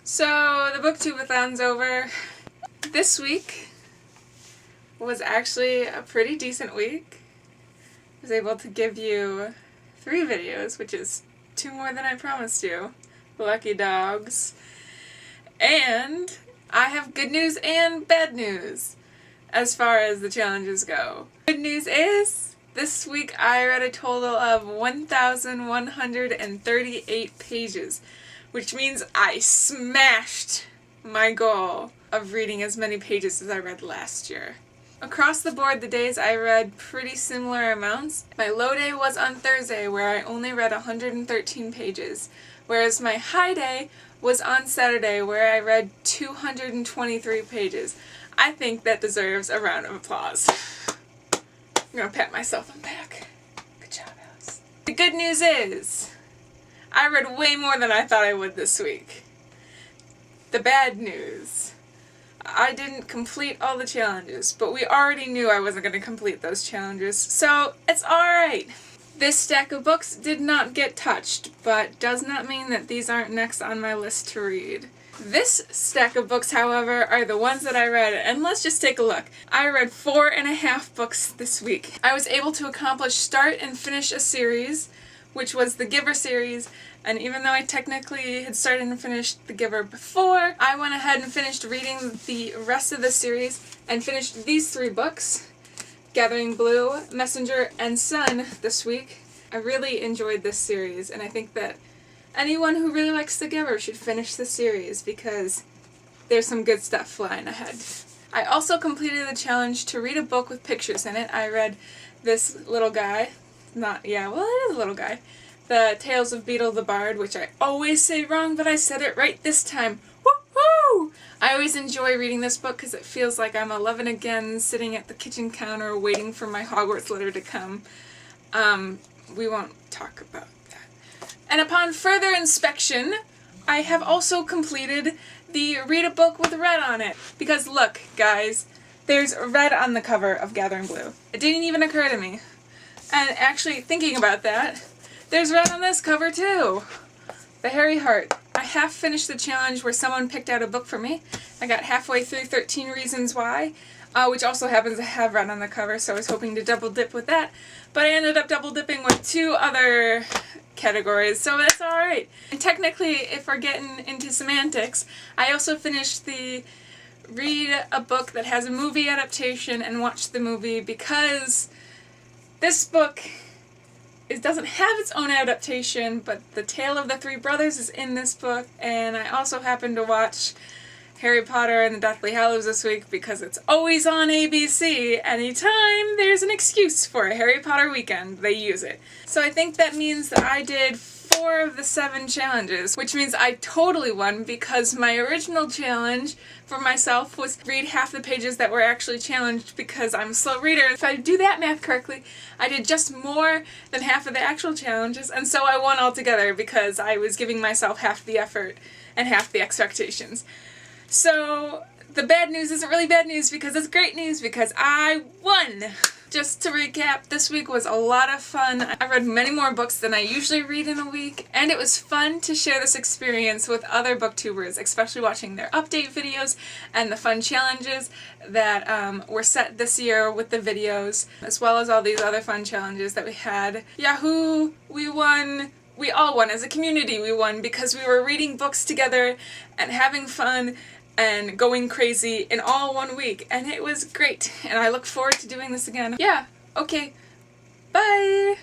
So the BookTube-A-Thon's over. This week was actually a pretty decent week. I was able to give you 3 videos, which is 2 more than I promised you. Lucky dogs. And I have good news and bad news as far as the challenges go. Good news is, this week I read a total of 1,138 pages, which means I smashed my goal of reading as many pages as I read last year. Across the board, the days I read pretty similar amounts. My low day was on Thursday, where I only read 113 pages, whereas my high day was on Saturday, where I read 223 pages. I think that deserves a round of applause. I'm gonna pat myself on the back. Good job, Alice. The good news is, I read way more than I thought I would this week. The bad news, I didn't complete all the challenges, but we already knew I wasn't going to complete those challenges, so it's alright. This stack of books did not get touched, but does not mean that these aren't next on my list to read. This stack of books, however, are the ones that I read, and let's just take a look. I read 4.5 books this week. I was able to accomplish start and finish a series, which was the Giver series, and even though I technically had started and finished the Giver before, I went ahead and finished reading the rest of the series and finished these 3 books, Gathering Blue, Messenger, and Sun, this week. I really enjoyed this series, and I think that anyone who really likes the Giver should finish the series because there's some good stuff flying ahead. I also completed the challenge to read a book with pictures in it. I read this little guy. It is a little guy. The Tales of Beetle the Bard, which I always say wrong, but I said it right this time. Woohoo! I always enjoy reading this book because it feels like I'm 11 again, sitting at the kitchen counter waiting for my Hogwarts letter to come. We won't talk about that. And upon further inspection, I have also completed the Read a Book with red on it. Because look, guys, there's red on the cover of Gathering Blue. It didn't even occur to me. And actually, thinking about that, there's red on this cover too. The Harry Heart. I half finished the challenge where someone picked out a book for me. I got halfway through 13 Reasons Why, which also happens to have red on the cover, so I was hoping to double dip with that. But I ended up double dipping with 2 other categories, so that's alright. And technically, if we're getting into semantics, I also finished the read a book that has a movie adaptation and watch the movie because this book doesn't have its own adaptation, but The Tale of the Three Brothers is in this book, and I also happened to watch Harry Potter and the Deathly Hallows this week because it's always on ABC. Anytime there's an excuse for a Harry Potter weekend, they use it. So I think that means that I did 4 of the 7 challenges, which means I totally won because my original challenge for myself was read half the pages that were actually challenged because I'm a slow reader. If I do that math correctly, I did just more than half of the actual challenges, and so I won altogether because I was giving myself half the effort and half the expectations. So the bad news isn't really bad news because it's great news because I won! Just to recap, this week was a lot of fun. I read many more books than I usually read in a week, and it was fun to share this experience with other booktubers, especially watching their update videos and the fun challenges that were set this year with the videos, as well as all these other fun challenges that we had. Yahoo! We won! We all won. As a community, we won because we were reading books together and having fun and going crazy in all one week, and it was great, and I look forward to doing this again. Yeah, okay, bye!